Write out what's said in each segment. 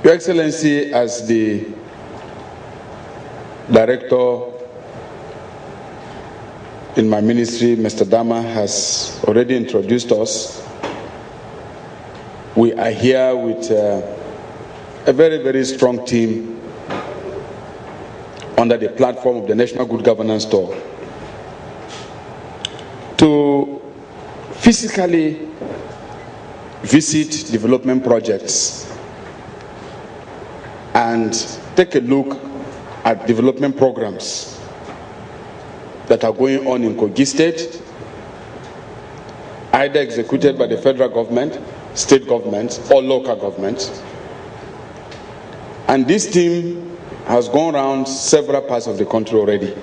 Your Excellency, as the Director in my ministry, Mr. Dama, has already introduced us, we are here with a very, very strong team under the platform of the National Good Governance Tour to physically visit development projects and take a look at development programs that are going on in Kogi State, either executed by the federal government, state governments, or local governments. And this team has gone around several parts of the country already.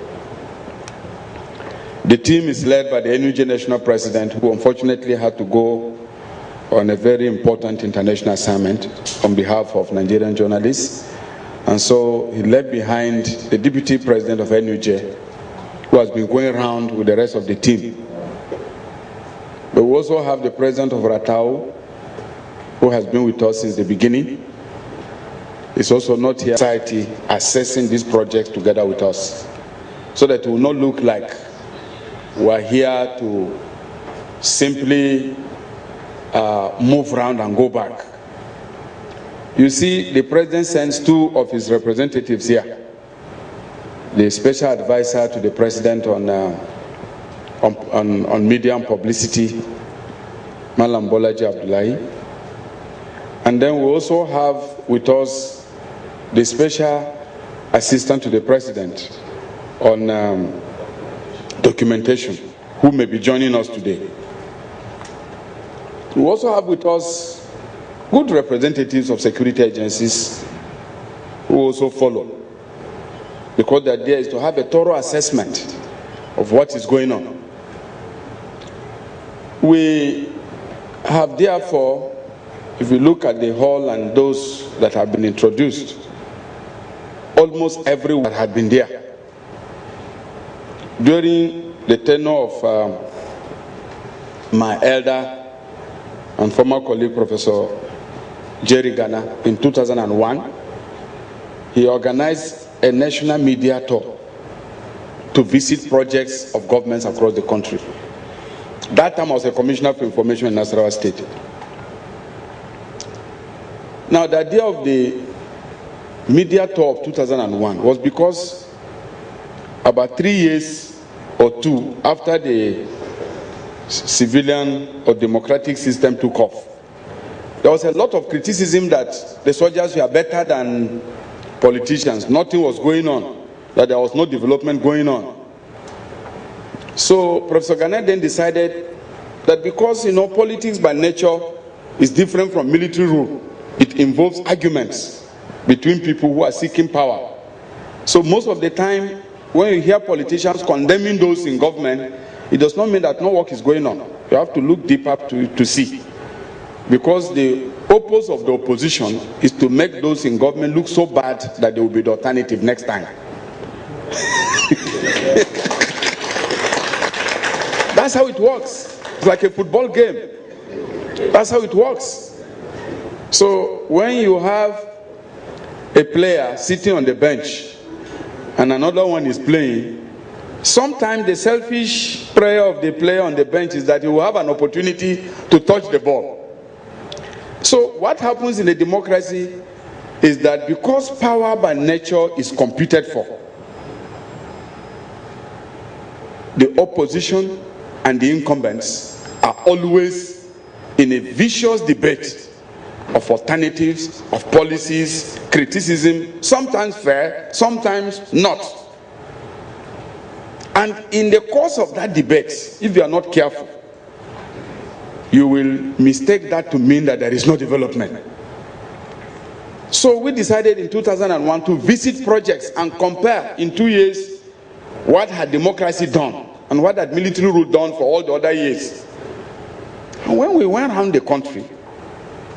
The team is led by the NUJ National President, who unfortunately had to go on a very important international assignment on behalf of Nigerian journalists. And so he left behind the Deputy President of NUJ, who has been going around with the rest of the team. But we also have the President of Ratau, who has been with us since the beginning. He's also not here society assessing this project together with us, so that it will not look like we are here to simply move around and go back. You see, the President sends two of his representatives here. The Special Advisor to the President on media and publicity, Malam Bolaji Abdullahi. And then we also have with us the Special Assistant to the President on documentation, who may be joining us today. We also have with us good representatives of security agencies who also follow, because the idea is to have a thorough assessment of what is going on. We have therefore, if you look at the hall and those that have been introduced, almost everyone had been there. During the tenure of my elder and former colleague, Professor Jerry Ghana, in 2001, he organized a national media tour to visit projects of governments across the country. That time I was a Commissioner for Information in Nasarawa State. Now, the idea of the media tour of 2001 was because about 3 years or 2 after the civilian or democratic system took off, there was a lot of criticism that the soldiers were better than politicians. Nothing was going on, that there was no development going on. So Professor Ghana then decided that because, politics by nature is different from military rule, it involves arguments between people who are seeking power. So most of the time, when you hear politicians condemning those in government, it does not mean that no work is going on. You have to look deeper to see. Because the purpose of the opposition is to make those in government look so bad that they will be the alternative next time. That's how it works. It's like a football game. That's how it works. So when you have a player sitting on the bench and another one is playing, sometimes the selfish prayer of the player on the bench is that he will have an opportunity to touch the ball. So what happens in a democracy is that because power by nature is competed for, the opposition and the incumbents are always in a vicious debate of alternatives, of policies, criticism, sometimes fair, sometimes not. And in the course of that debate, if you are not careful, you will mistake that to mean that there is no development. So we decided in 2001 to visit projects and compare in 2 years what had democracy done and what had military rule done for all the other years. And when we went around the country,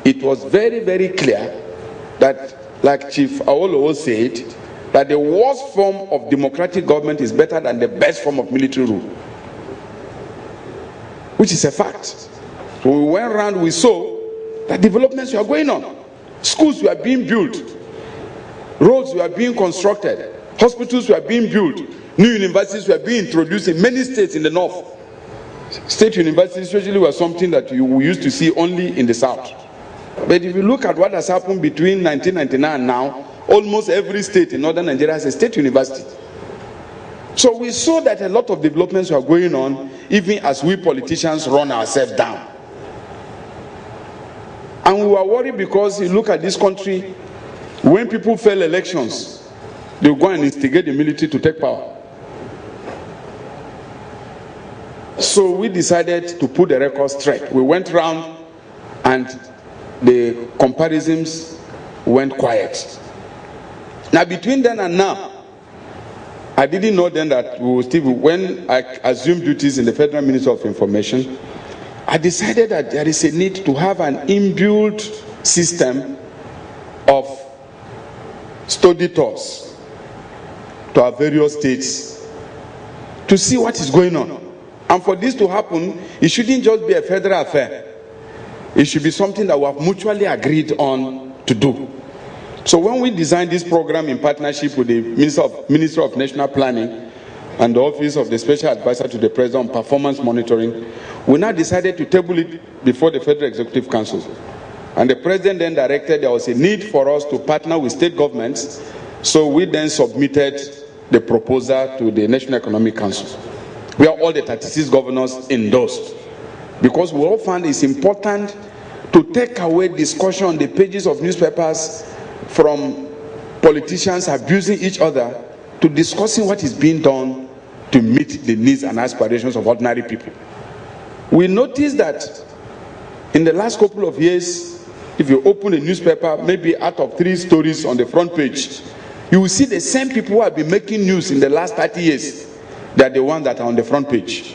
it was very, very clear that, like Chief Awolowo said, that the worst form of democratic government is better than the best form of military rule, which is a fact. So we went around, we saw that developments were going on. Schools were being built, roads were being constructed, hospitals were being built, new universities were being introduced in many states in the north. State universities usually were something that we used to see only in the south. But if you look at what has happened between 1999 and now, almost every state in northern Nigeria has a state university. So we saw that a lot of developments were going on, even as we politicians run ourselves down. And we were worried because you look at this country, when people fail elections, they go and instigate the military to take power. So we decided to put the record straight. We went round and the comparisons went quiet. Now between then and now, I didn't know then that we would still, when I assumed duties in the Federal Ministry of Information, I decided that there is a need to have an inbuilt system of study tours to our various states to see what is going on. And for this to happen, it shouldn't just be a federal affair. It should be something that we have mutually agreed on to do. So when we designed this program in partnership with the Ministry of National Planning and the Office of the Special Advisor to the President on Performance Monitoring, we now decided to table it before the Federal Executive Council. And the President then directed there was a need for us to partner with state governments, so we then submitted the proposal to the National Economic Council, where all the 36 governors endorsed. Because we all found it's important to take away discussion on the pages of newspapers from politicians abusing each other to discussing what is being done to meet the needs and aspirations of ordinary people. We noticed that in the last couple of years, if you open a newspaper, maybe out of 3 stories on the front page, you will see the same people who have been making news in the last 30 years. They are the ones that are on the front page.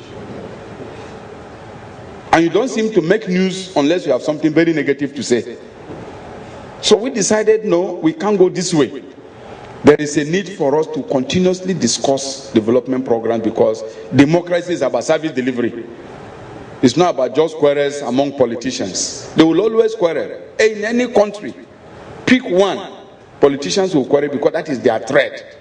And you don't seem to make news unless you have something very negative to say. So we decided, no, we can't go this way. There is a need for us to continuously discuss development programs because democracy is about service delivery. It's not about just quarrels among politicians. They will always quarrel. In any country, pick one, politicians will quarrel because that is their thread.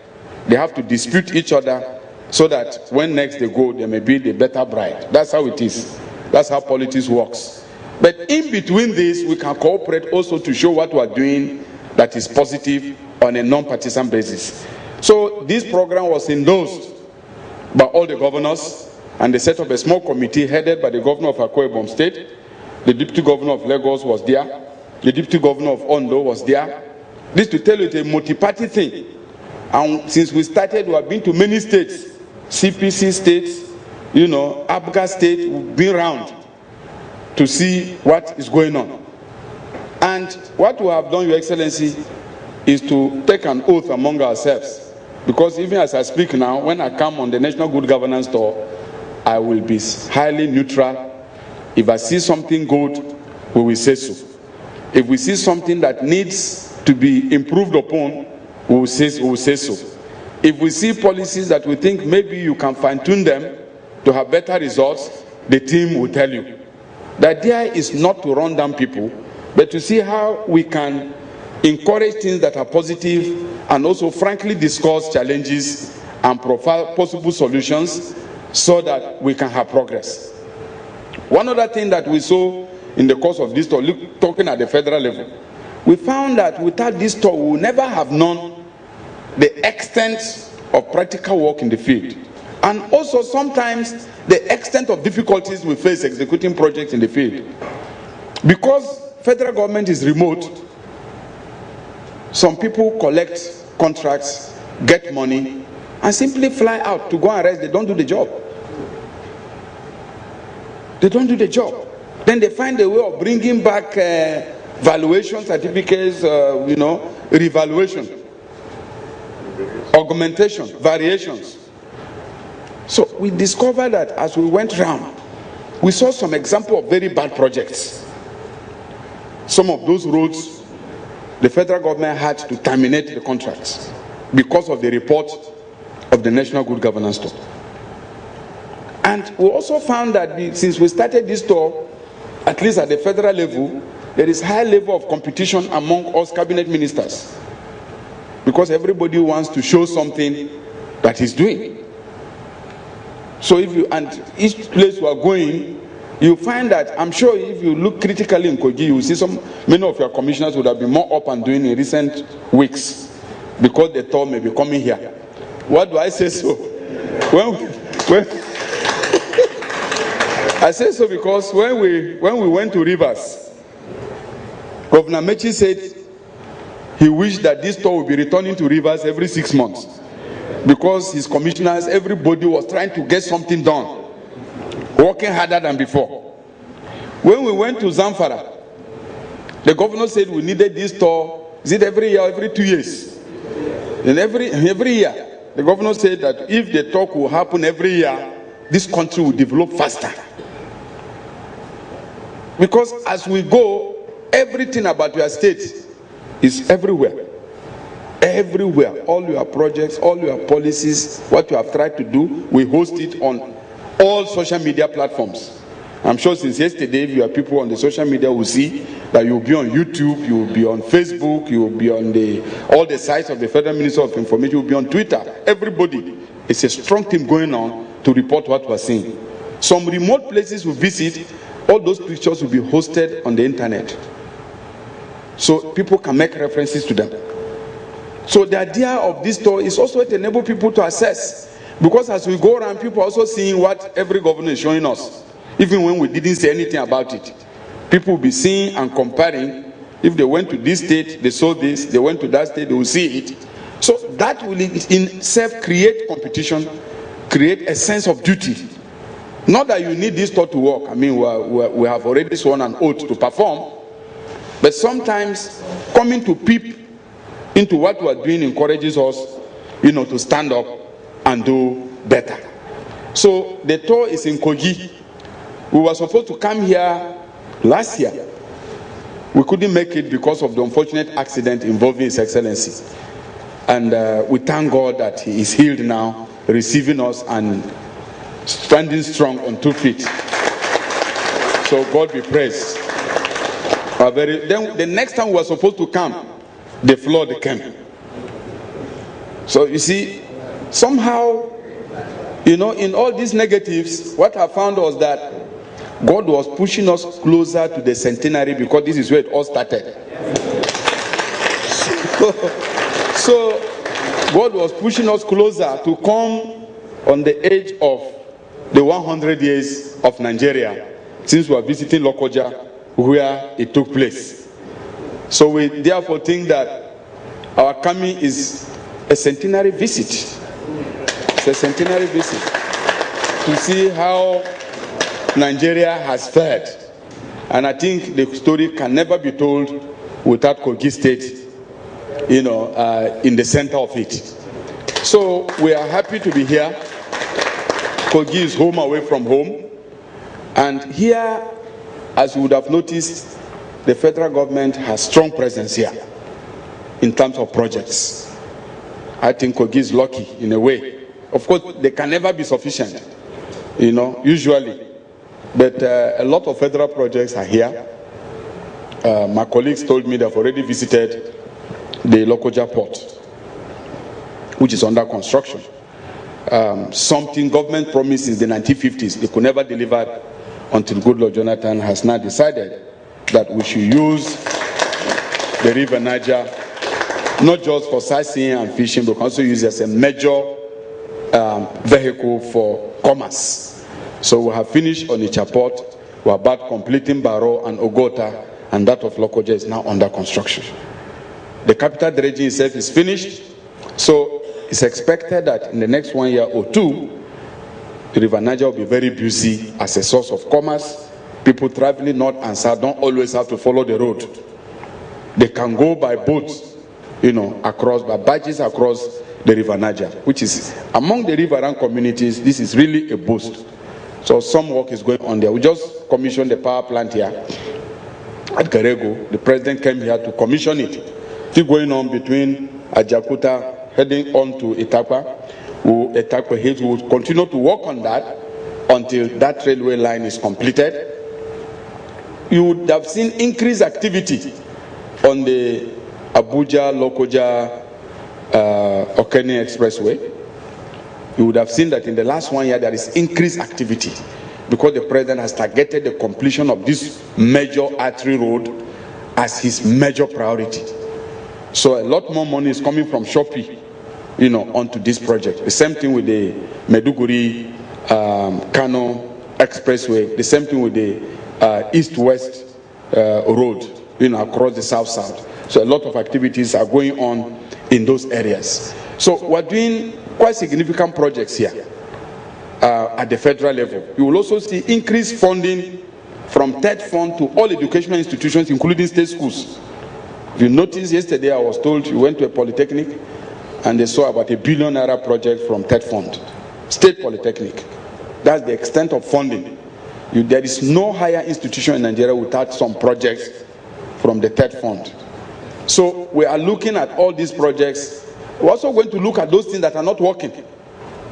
They have to dispute each other so that when next they go, they may be the better bride. That's how it is. That's how politics works. But in between this, we can cooperate also to show what we are doing that is positive on a non-partisan basis. So this program was endorsed by all the governors, and they set up a small committee headed by the governor of Akwa Ibom State. The deputy governor of Lagos was there. The deputy governor of Ondo was there. This, to tell you, it's a multi-party thing. And since we started, we have been to many states, CPC states, Abga state, we've been around to see what is going on. And what we have done, Your Excellency, is to take an oath among ourselves. Because even as I speak now, when I come on the National Good Governance Tour, I will be highly neutral. If I see something good, we will say so. If we see something that needs to be improved upon, we will say so. If we see policies that we think maybe you can fine-tune them to have better results, the team will tell you. The idea is not to run down people, but to see how we can encourage things that are positive and also frankly discuss challenges and provide possible solutions so that we can have progress. One other thing that we saw in the course of this tour, talking at the federal level, we found that without this tour, we would never have known the extent of practical work in the field. And also sometimes the extent of difficulties we face executing projects in the field. Because federal government is remote, some people collect contracts, get money, and simply fly out to go and rest. They don't do the job. They don't do the job. Then they find a way of bringing back valuation certificates, revaluation, augmentation, variations. So we discovered that as we went round, we saw some example of very bad projects. Some of those roads, the federal government had to terminate the contracts because of the report of the National Good Governance Tour. And we also found that since we started this tour, at least at the federal level, there is high level of competition among us cabinet ministers, because everybody wants to show something that he's doing. So if you, and each place you are going, you find that, I'm sure if you look critically in Kogi, you will see many of your commissioners would have been more up and doing in recent weeks, because they thought maybe coming here. What do I say so? When I say so because when we went to Rivers, Governor Mechi said he wished that this tour would be returning to Rivers every 6 months, because his commissioners, everybody was trying to get something done, working harder than before. When we went to Zamfara, the governor said we needed this tour. Is it every year or every 2 years? And every year, the governor said that if the talk will happen every year, this country will develop faster. Because as we go, everything about your state is everywhere. Everywhere. All your projects, all your policies, what you have tried to do, we host it on all social media platforms. I'm sure since yesterday, if you are people on the social media will see that you'll be on YouTube, you'll be on Facebook, you'll be on all the sites of the Federal Ministry of Information, you'll be on Twitter. Everybody. It's a strong team going on to report what we're seeing. Some remote places we visit, all those pictures will be hosted on the internet, so people can make references to them. So the idea of this tour is also to enable people to assess, because as we go around, people are also seeing what every governor is showing us. Even when we didn't say anything about it, people will be seeing and comparing. If they went to this state, they saw this, they went to that state, they will see it. So that will in itself create competition, create a sense of duty. Not that you need this tour to work. I mean, we have already sworn an oath to perform, but sometimes coming to peep into what we are doing encourages us, to stand up and do better. So the tour is in Kogi. We were supposed to come here last year. We couldn't make it because of the unfortunate accident involving His Excellency. And we thank God that he is healed now, receiving us and standing strong on 2 feet. So God be praised. Then the next time we were supposed to come, the flood came. So you see, somehow, in all these negatives, what I found was that God was pushing us closer to the centenary, because this is where it all started. So God was pushing us closer to come on the edge of the 100 years of Nigeria, since we are visiting Lokoja, where it took place. So we therefore think that our coming is a centenary visit. It's a centenary visit to see how Nigeria has fared. And I think the story can never be told without Kogi State, in the center of it. So we are happy to be here. Kogi is home away from home. And here, as you would have noticed, the federal government has strong presence here in terms of projects. I think Kogi is lucky in a way. Of course, they can never be sufficient, usually. But a lot of federal projects are here. My colleagues told me they've already visited the Lokoja port, which is under construction. Something government promised in the 1950s, they could never deliver until Goodluck Jonathan has now decided that we should use the River Niger, not just for sightseeing and fishing, but also use it as a major vehicle for commerce. So we have finished Onitsha Port, we are about completing Baro and Ogota, and that of Lokoja is now under construction. The capital dredging itself is finished, so it's expected that in the next 1 year or two, the River Niger will be very busy as a source of commerce. People traveling north and south don't always have to follow the road. They can go by boats, across, by barges across the River Niger, which is, among the riverine communities, this is really a boost. So some work is going on there. We just commissioned the power plant here at Garego. The president came here to commission it. Still going on between Ajakuta heading on to Itakwa. We will continue to work on that until that railway line is completed. you would have seen increased activity on the Abuja-Lokoja Okene Expressway. You would have seen that in the last 1 year there is increased activity because the president has targeted the completion of this major artery road as his major priority. So a lot more money is coming from Shopee, onto this project. The same thing with the Maiduguri Kano Expressway. The same thing with the East-West road, across the South-South. So a lot of activities are going on in those areas. So we're doing quite significant projects here at the federal level. You will also see increased funding from TED Fund to all educational institutions, including state schools. If you noticed yesterday, I was told you went to a polytechnic and they saw about $1 billion project from TED Fund, state polytechnic. That's the extent of funding. There is no higher institution in Nigeria without some projects from the TED Fund. So we are looking at all these projects. We're also going to look at those things that are not working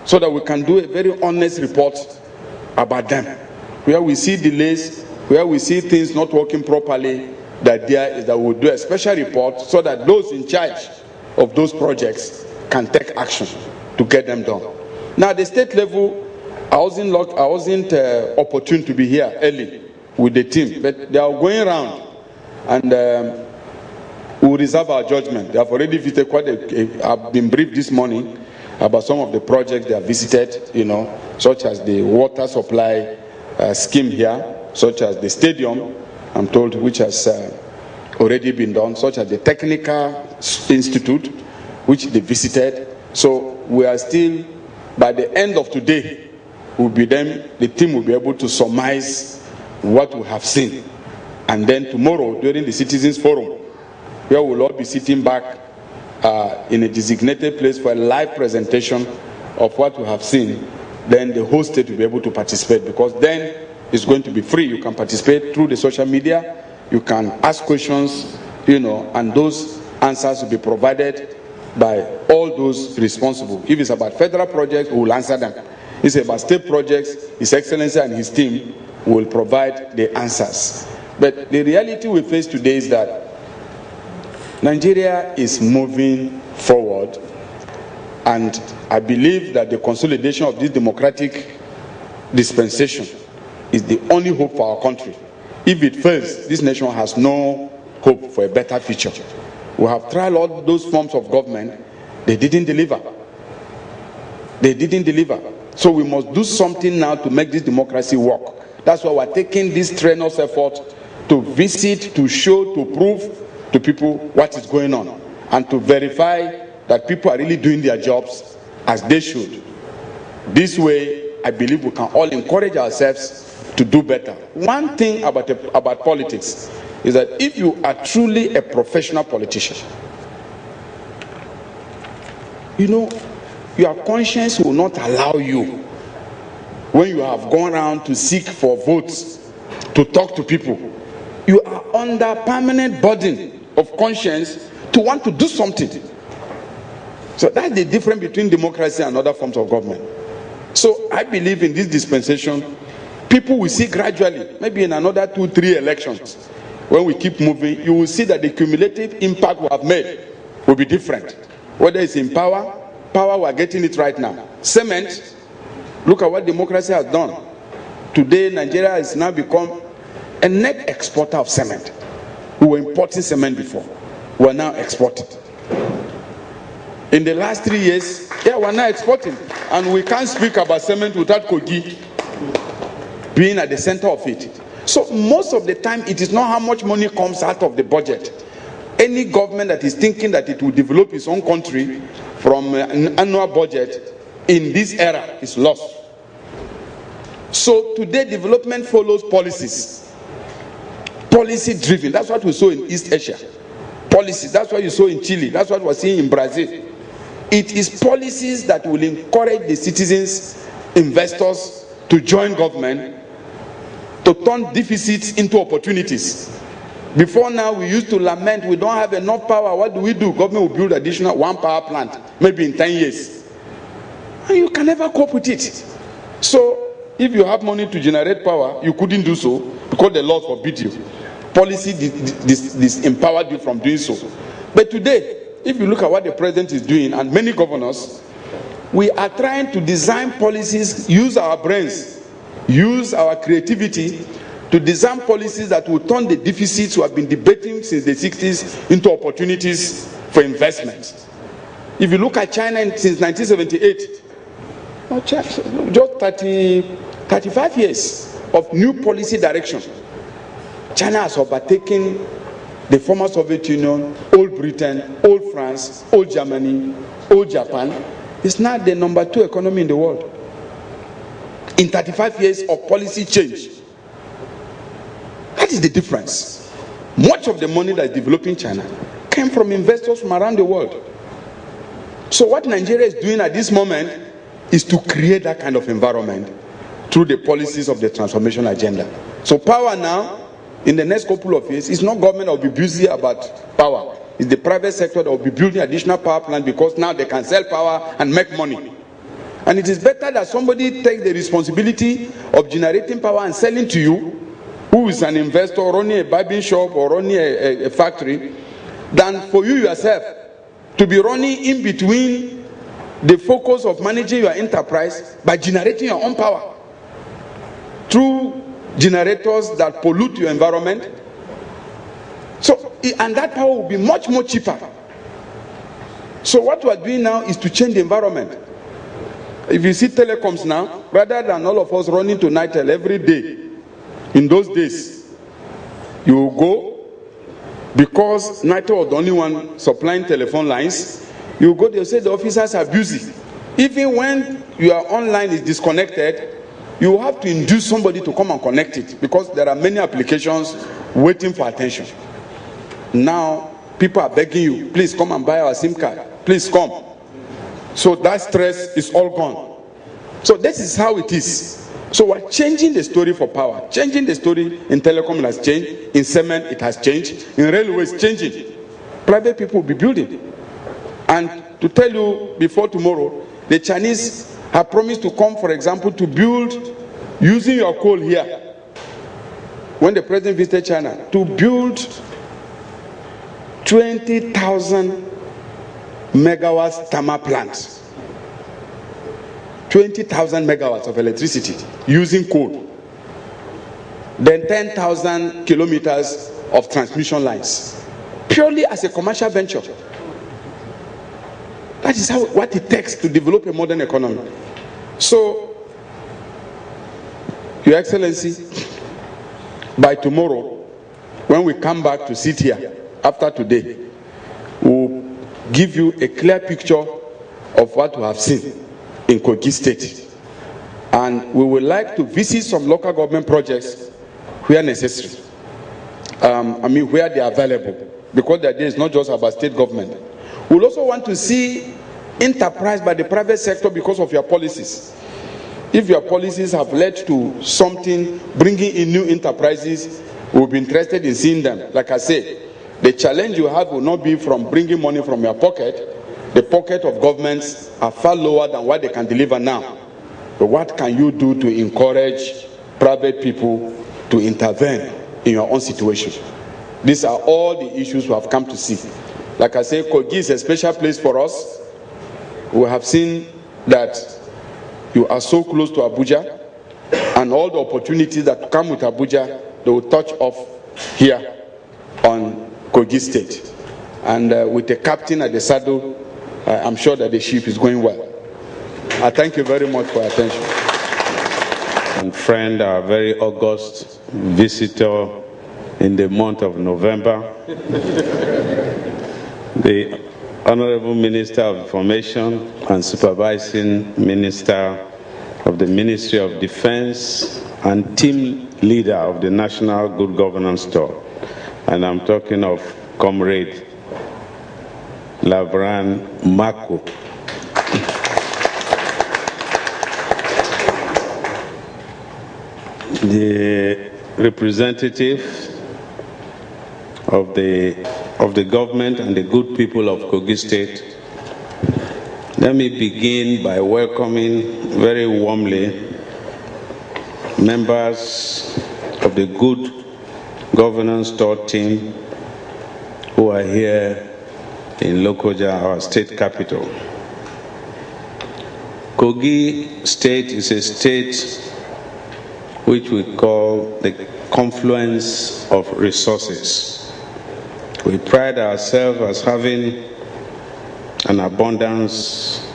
so that we can do a very honest report about them. Where we see delays, where we see things not working properly, the idea is that we'll do a special report so that those in charge of those projects can take action to get them done. Now, at the state level, I wasn't opportune to be here early with the team, but they are going around and we'll reserve our judgment. They have already visited I've been briefed this morning about some of the projects they have visited, such as the water supply scheme here, such as the stadium, I'm told, which has already been done, such as the Technical Institute, which they visited. So we are still, by the end of today, the team will be able to surmise what we have seen. And then tomorrow, during the Citizens Forum, where we'll all be sitting back in a designated place for a live presentation of what we have seen, then the whole state will be able to participate, because then it's going to be free. You can participate through the social media, you can ask questions, and those answers will be provided by all those responsible. If it's about federal projects, we will answer them. If it's about state projects, His Excellency and his team will provide the answers. But the reality we face today is that Nigeria is moving forward, and I believe that the consolidation of this democratic dispensation is the only hope for our country. If it fails, this nation has no hope for a better future. We have tried all those forms of government, they didn't deliver. They didn't deliver. So we must do something now to make this democracy work. That's why we're taking this strenuous effort to visit, to show, to prove to people what is going on, and to verify that people are really doing their jobs as they should. This way, I believe we can all encourage ourselves to do better. One thing about politics is that if you are truly a professional politician, your conscience will not allow you, when you have gone around to seek for votes, to talk to people. You are under permanent burden of conscience to want to do something. So that's the difference between democracy and other forms of government. So I believe in this dispensation, people will see gradually, maybe in another 2-3 elections, when we keep moving, you will see that the cumulative impact we have made will be different. Whether it's in power, we are getting it right now. Cement, look at what democracy has done. Today, Nigeria has now become a net exporter of cement. We were importing cement before. We are now exporting. In the last 3 years, we are now exporting. And we can't speak about cement without Kogi being at the center of it. So most of the time, it is not how much money comes out of the budget. Any government that is thinking that it will develop its own country from an annual budget in this era is lost. So today, development follows policies. Policy driven. That's what we saw in East Asia. Policies. That's what you saw in Chile. That's what we're seeing in Brazil. It is policies that will encourage the citizens, investors to join government, to turn deficits into opportunities. Before now, we used to lament we don't have enough power. What do? Government will build additional 1 power plant, maybe in 10 years. And you can never cope with it. So if you have money to generate power, you couldn't do so, because the laws forbid you. Policy disempowered you from doing so. But today, if you look at what the president is doing and many governors, we are trying to design policies, use our brains, use our creativity to design policies that will turn the deficits we have been debating since the 60s into opportunities for investment. If you look at China since 1978, just 35 years of new policy direction, China has overtaken the former Soviet Union, old Britain, old France, old Germany, old Japan. It's now the number 2 economy in the world. In 35 years of policy change. That is the difference. Much of the money that is developing China came from investors from around the world. So what Nigeria is doing at this moment is to create that kind of environment through the policies of the transformation agenda. So power now, in the next couple of years, it's not government that will be busy about power. It's the private sector that will be building additional power plants because now they can sell power and make money. And it is better that somebody takes the responsibility of generating power and selling to you, who is an investor running a barbing shop or running a factory, than for you yourself to be running in between the focus of managing your enterprise by generating your own power through generators that pollute your environment. So, and that power will be much more cheaper. So what we are doing now is to change the environment. If you see telecoms now, rather than all of us running to Nitel every day, in those days, you will go, because Nitel was the only one supplying telephone lines, you will go there and say the officers are busy. Even when your online is disconnected, you will have to induce somebody to come and connect it, because there are many applications waiting for attention. Now, people are begging you, please come and buy our SIM card. Please come. So that stress is all gone. So this is how it is. So we're changing the story for power. Changing the story in telecom has changed. In cement it has changed. In railways changing. Private people will be building. And to tell you before tomorrow, the Chinese have promised to come, for example, to build, using your coal here. When the president visited China, to build 20,000 megawatts thermal plants. 20,000 megawatts of electricity using coal. Then 10,000 kilometers of transmission lines. Purely as a commercial venture. That is what it takes to develop a modern economy. So, Your Excellency, by tomorrow, when we come back to sit here, after today, we'll give you a clear picture of what we have seen in Kogi State. And we would like to visit some local government projects where necessary. Where they are available. Because the idea is not just about state government. We'll also want to see enterprise by the private sector because of your policies. If your policies have led to something, bringing in new enterprises, we'll be interested in seeing them. Like I said, the challenge you have will not be from bringing money from your pocket. The pocket of governments are far lower than what they can deliver now. But what can you do to encourage private people to intervene in your own situation? These are all the issues we have come to see. Like I say, Kogi is a special place for us. We have seen that you are so close to Abuja, and all the opportunities that come with Abuja, they will touch off here on Kogi State. And with the captain at the saddle, I'm sure that the ship is going well. I thank you very much for your attention. And friend, our very august visitor in the month of November, the Honorable Minister of Information and Supervising Minister of the Ministry of Defense and team leader of the National Good Governance Tour. And I'm talking of Comrade Labaran Mako. The representative of the government and the good people of Kogi State, let me begin by welcoming very warmly members of the Good Governance Tour team who are here in Lokoja, our state capital. Kogi State is a state which we call the confluence of resources. We pride ourselves as having an abundance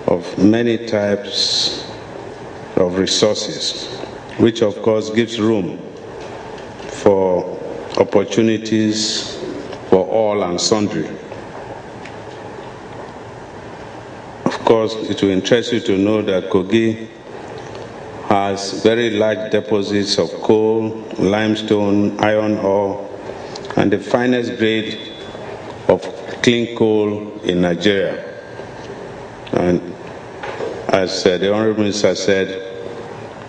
of many types of resources, which of course gives room for opportunities for all and sundry. Of course, it will interest you to know that Kogi has very large deposits of coal, limestone, iron ore, and the finest grade of clean coal in Nigeria. And as the Honorable Minister said,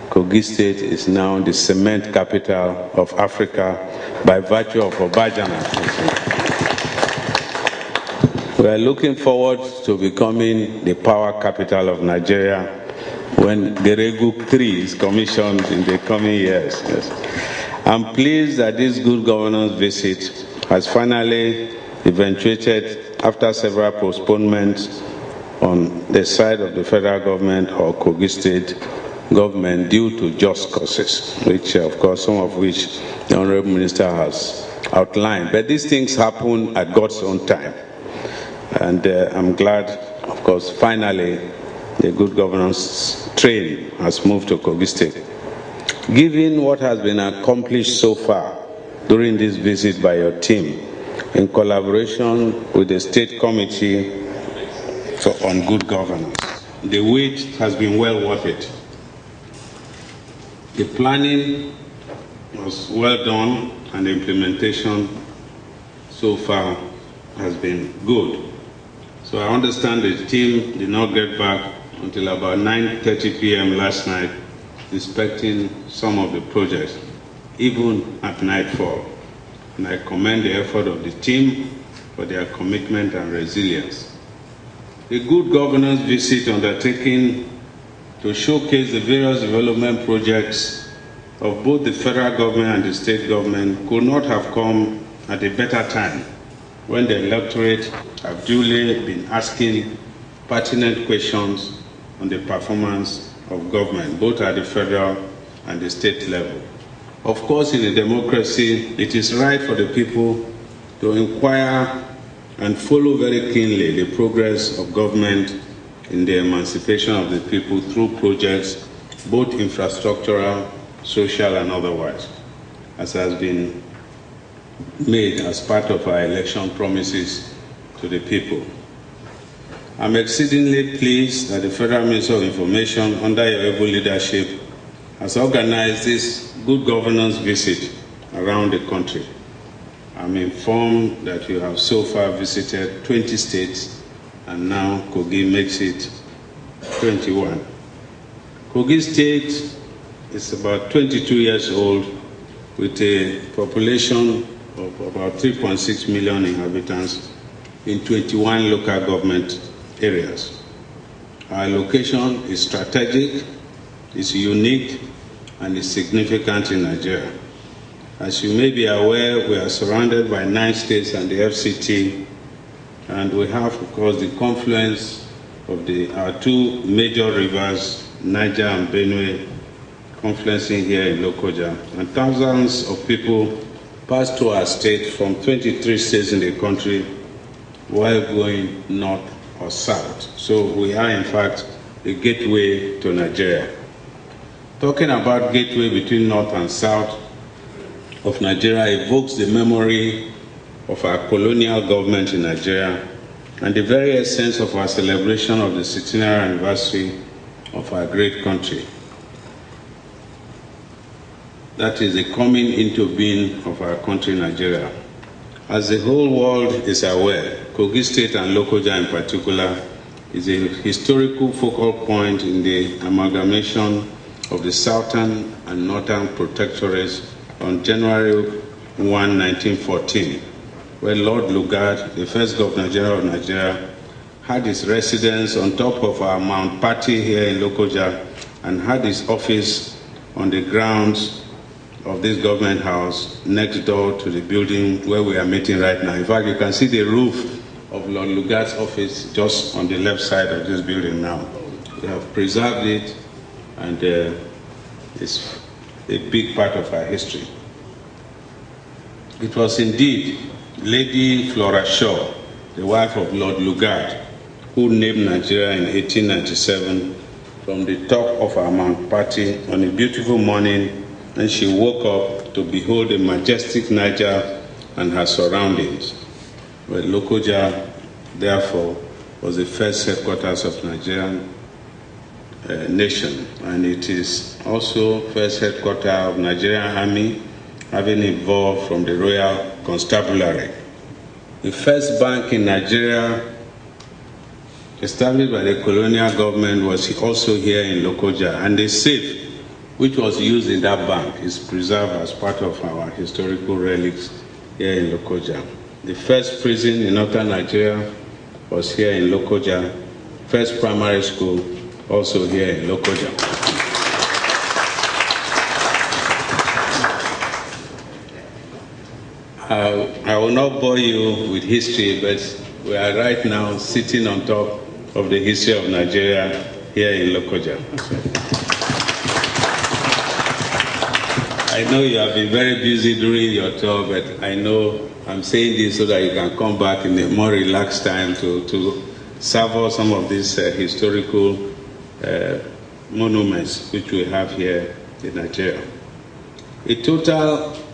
Kogi State is now the cement capital of Africa by virtue of Obajana. We are looking forward to becoming the power capital of Nigeria when Geregu 3 is commissioned in the coming years. Yes. I'm pleased that this good governance visit has finally eventuated after several postponements on the side of the federal government or Kogi State government due to just causes, which of course some of which the Honorable Minister has outlined. But these things happen at God's own time. And I'm glad, of course, finally the good governance train has moved to Kogi State. Given what has been accomplished so far during this visit by your team, in collaboration with the State Committee on Good Governance, the wait has been well worth it. The planning was well done and the implementation so far has been good. So I understand the team did not get back until about 9:30 p.m. last night, inspecting some of the projects, even at nightfall. And I commend the effort of the team for their commitment and resilience. The good governance visit undertaken to showcase the various development projects of both the federal government and the state government could not have come at a better time, when the electorate have duly been asking pertinent questions on the performance of government, both at the federal and the state level. Of course, in a democracy, it is right for the people to inquire and follow very keenly the progress of government in the emancipation of the people through projects, both infrastructural, social, and otherwise, as has been made as part of our election promises to the people. I'm exceedingly pleased that the Federal Ministry of Information, under your able leadership, has organized this good governance visit around the country. I'm informed that you have so far visited 20 states, and now Kogi makes it 21. Kogi State is about 22 years old, with a population of about 3.6 million inhabitants in 21 local government areas. Our location is strategic, is unique, and is significant in Nigeria. As you may be aware, we are surrounded by 9 states and the FCT, and we have, of course, the confluence of our 2 major rivers, Niger and Benue, confluencing here in Lokoja, and thousands of people pass through our state from 23 states in the country while going north or south. So we are, in fact, a gateway to Nigeria. Talking about gateway between north and south of Nigeria evokes the memory of our colonial government in Nigeria and the very essence of our celebration of the 60th anniversary of our great country. That is the coming into being of our country, Nigeria. As the whole world is aware, Kogi State and Lokoja in particular is a historical focal point in the amalgamation of the Southern and Northern Protectorates on January 1, 1914, where Lord Lugard, the first Governor General of Nigeria, had his residence on top of our Mount Patti here in Lokoja and had his office on the grounds of this government house next door to the building where we are meeting right now. In fact, you can see the roof of Lord Lugard's office just on the left side of this building now. We have preserved it, and it's a big part of our history. It was indeed Lady Flora Shaw, the wife of Lord Lugard, who named Nigeria in 1897 from the top of our Mountbatten on a beautiful morning, and she woke up to behold the majestic Niger and her surroundings. But Lokoja, therefore, was the first headquarters of Nigerian nation, and it is also first headquarters of Nigerian Army, having evolved from the Royal Constabulary. The first bank in Nigeria, established by the colonial government, was also here in Lokoja, and the safe which was used in that bank is preserved as part of our historical relics here in Lokoja. The first prison in northern Nigeria was here in Lokoja. First primary school also here in Lokoja. I will not bore you with history, but we are right now sitting on top of the history of Nigeria here in Lokoja. I know you have been very busy during your tour, but I know I'm saying this so that you can come back in a more relaxed time to savor some of these historical monuments which we have here in Nigeria.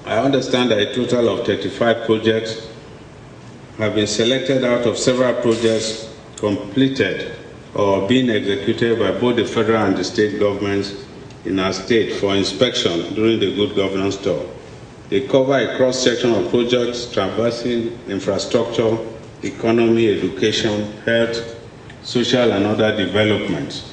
I understand that a total of 35 projects have been selected out of several projects completed or being executed by both the federal and the state governments in our state for inspection during the Good Governance Tour. They cover a cross-section of projects traversing infrastructure, economy, education, health, social and other developments.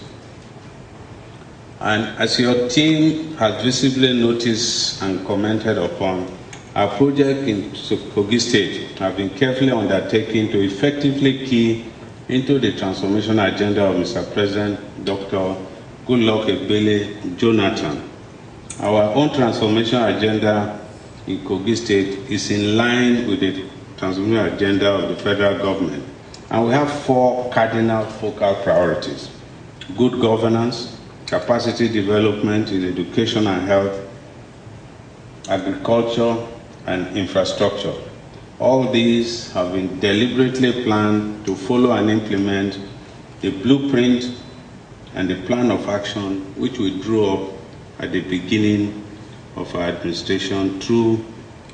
And as your team has visibly noticed and commented upon, our project in Kogi State have been carefully undertaken to effectively key into the transformation agenda of Mr. President Dr. Goodluck Ebele Jonathan. Our own transformation agenda in Kogi State is in line with the transformation agenda of the federal government. And we have 4 cardinal focal priorities: good governance, capacity development in education and health, agriculture, and infrastructure. All these have been deliberately planned to follow and implement the blueprint and the plan of action which we drew up at the beginning of our administration through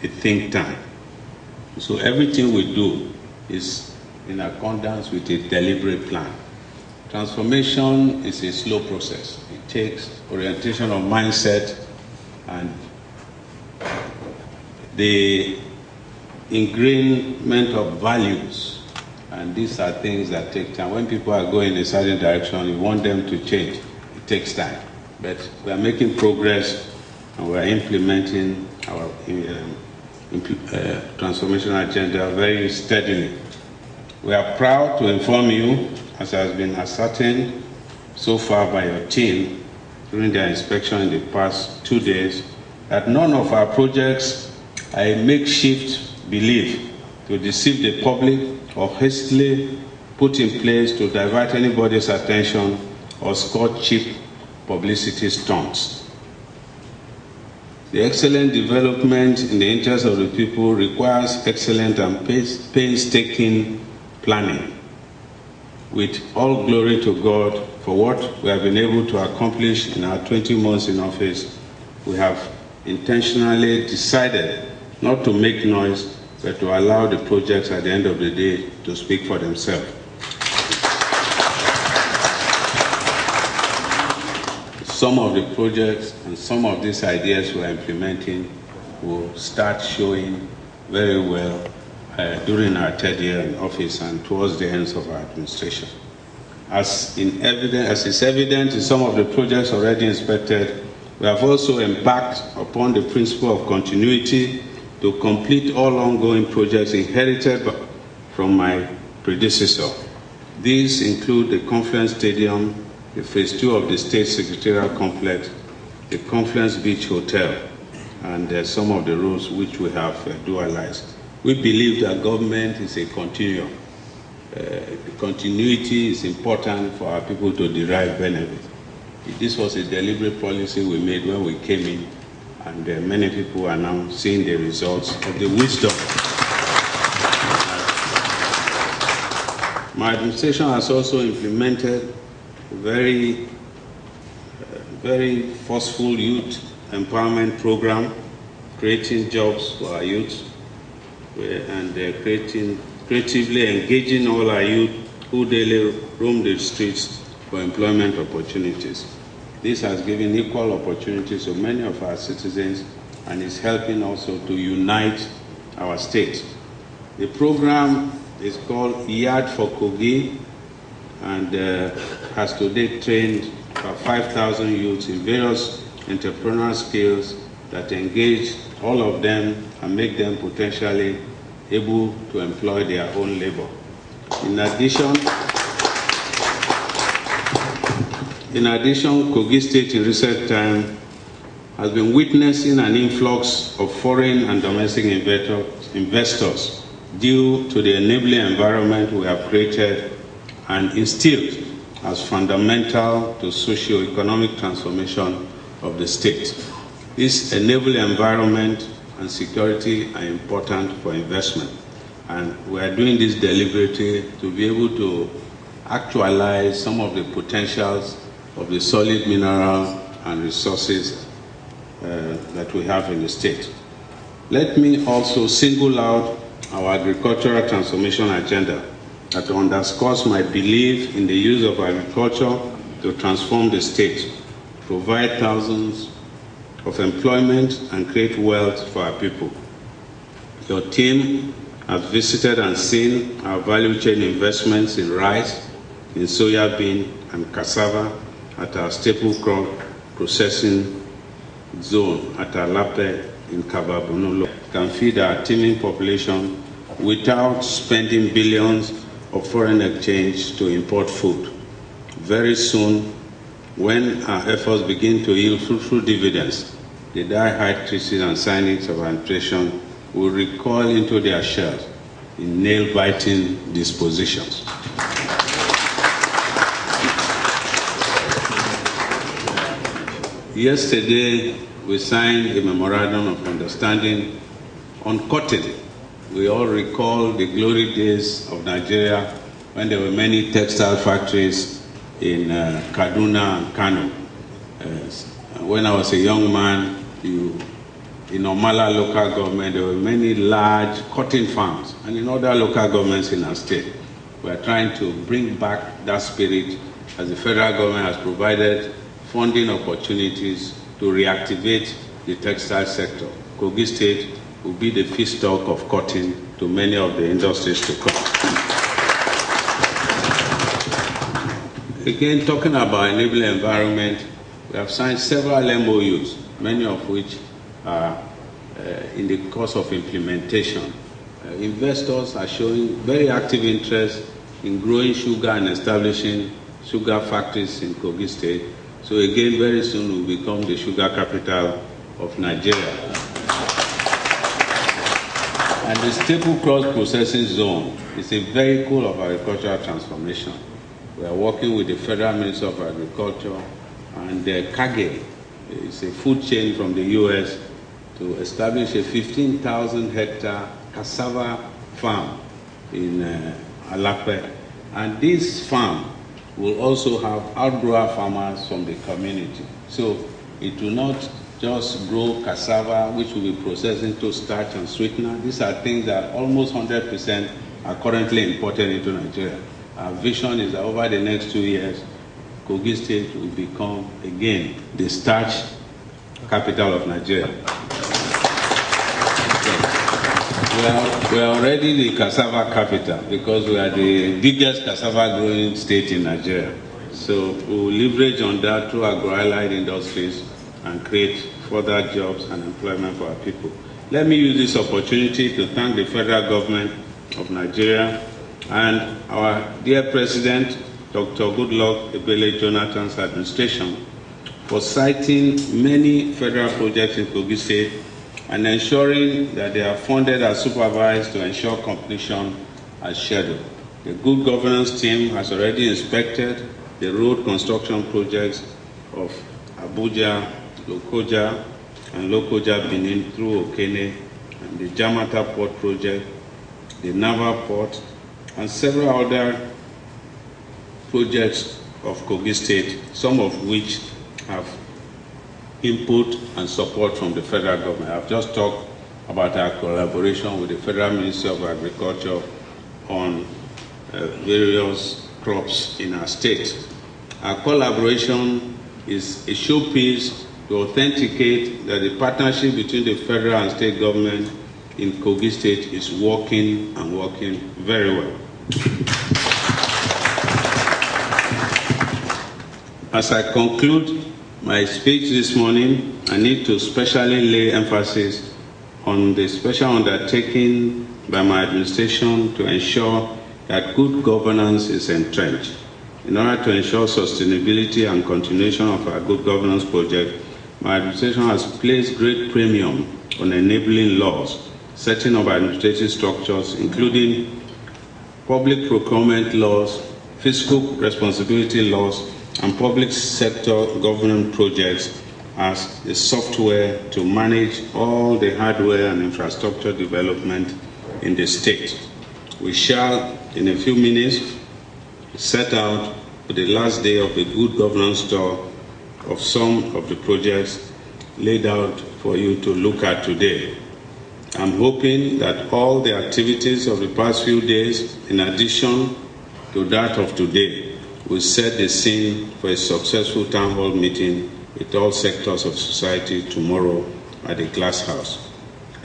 a think tank. So everything we do is in accordance with a deliberate plan. Transformation is a slow process. It takes orientation of mindset and the ingrainment of values. And these are things that take time. When people are going in a certain direction, you want them to change. It takes time. But we are making progress, and we are implementing our transformation agenda very steadily. We are proud to inform you, as has been ascertained so far by your team during their inspection in the past 2 days, that none of our projects are a makeshift belief to deceive the public or hastily put in place to divert anybody's attention or score cheap publicity stunts. The excellent development in the interest of the people requires excellent and painstaking planning. With all glory to God for what we have been able to accomplish in our 20 months in office, we have intentionally decided not to make noise, but to allow the projects at the end of the day to speak for themselves. Some of the projects and some of these ideas we are implementing will start showing very well during our 3rd year in office and towards the ends of our administration. As is evident in some of the projects already inspected, we have also embarked upon the principle of continuity to complete all ongoing projects inherited from my predecessor. These include the Conference Stadium, the Phase 2 of the State Secretarial Complex, the Conference Beach Hotel, and some of the roles which we have dualized. We believe that government is a continuum. Continuity is important for our people to derive benefit. This was a deliberate policy we made when we came in, and many people are now seeing the results of the wisdom. My administration has also implemented a very forceful youth empowerment program, creating jobs for our youth, and creatively engaging all our youth who daily roam the streets for employment opportunities. This has given equal opportunities to many of our citizens and is helping also to unite our state. The program is called Yard for Kogi and has to date trained about 5,000 youths in various entrepreneurial skills that engage all of them and make them potentially able to employ their own labor. In addition, Kogi State in recent time has been witnessing an influx of foreign and domestic investors due to the enabling environment we have created and instilled as fundamental to socio-economic transformation of the state. This enabling environment and security are important for investment, and we are doing this deliberately to be able to actualize some of the potentials of the solid mineral and resources that we have in the state. Let me also single out our agricultural transformation agenda that underscores my belief in the use of agriculture to transform the state, provide thousands of employment and create wealth for our people. Your team has visited and seen our value chain investments in rice, in soya bean and cassava at our staple crop processing zone at Alape in Kababunolo. Can feed our teeming population without spending billions of foreign exchange to import food. Very soon, when our efforts begin to yield fruitful dividends, the die-hard trees and cynics of our administration will recoil into their shells in nail-biting dispositions. Yesterday, we signed a memorandum of understanding on cotton. We all recall the glory days of Nigeria when there were many textile factories in Kaduna and Kano. When I was a young man, in Omala local government, there were many large cotton farms, and in other local governments in our state. We are trying to bring back that spirit as the federal government has provided funding opportunities to reactivate the textile sector. Kogi State will be the feedstock of cotton to many of the industries to come. Again, talking about enabling environment, we have signed several MOUs, many of which are in the course of implementation. Investors are showing very active interest in growing sugar and establishing sugar factories in Kogi State. So again, very soon we'll become the sugar capital of Nigeria. And the staple crops processing zone is a vehicle of agricultural transformation. We are working with the Federal Minister of Agriculture and Kage. It's a food chain from the US to establish a 15,000 hectare cassava farm in Alape. And this farm will also have outgrower farmers from the community. So it will not just grow cassava, which will be processed into starch and sweetener. These are things that almost 100% are currently imported into Nigeria. Our vision is that over the next 2 years, Kogi State will become, again, the starch capital of Nigeria. We are already the cassava capital because we are the biggest cassava growing state in Nigeria. So we will leverage on that through agro-allied industries and create further jobs and employment for our people. Let me use this opportunity to thank the federal government of Nigeria and our dear President, Dr. Goodluck Ebele Jonathan's administration, for citing many federal projects in Kogi State and ensuring that they are funded and supervised to ensure completion as scheduled. The good governance team has already inspected the road construction projects of Abuja, Lokoja, and Lokoja Benin through Okene, and the Jamata Port project, the Naval Port, and several other projects of Kogi State, some of which have input and support from the federal government. I've just talked about our collaboration with the Federal Ministry of Agriculture on various crops in our state. Our collaboration is a showpiece to authenticate that the partnership between the federal and state government in Kogi State is working and working very well. As I conclude my speech this morning, I need to specially lay emphasis on the special undertaking by my administration to ensure that good governance is entrenched. In order to ensure sustainability and continuation of our good governance project, my administration has placed great premium on enabling laws, setting up administrative structures, including public procurement laws, fiscal responsibility laws, and public sector government projects as the software to manage all the hardware and infrastructure development in the state. We shall, in a few minutes, set out for the last day of the good governance tour of some of the projects laid out for you to look at today. I'm hoping that all the activities of the past few days, in addition to that of today, will set the scene for a successful town hall meeting with all sectors of society tomorrow at the Glass House.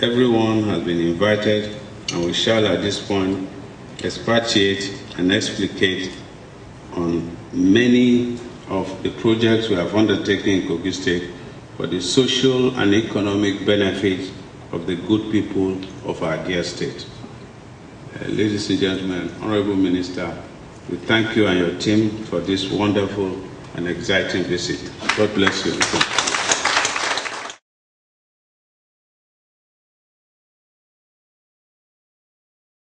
Everyone has been invited, and we shall at this point expatiate and explicate on many of the projects we have undertaken in Kogi State for the social and economic benefits of the good people of our dear state. Ladies and gentlemen, Honorable Minister, we thank you and your team for this wonderful and exciting visit. God bless you.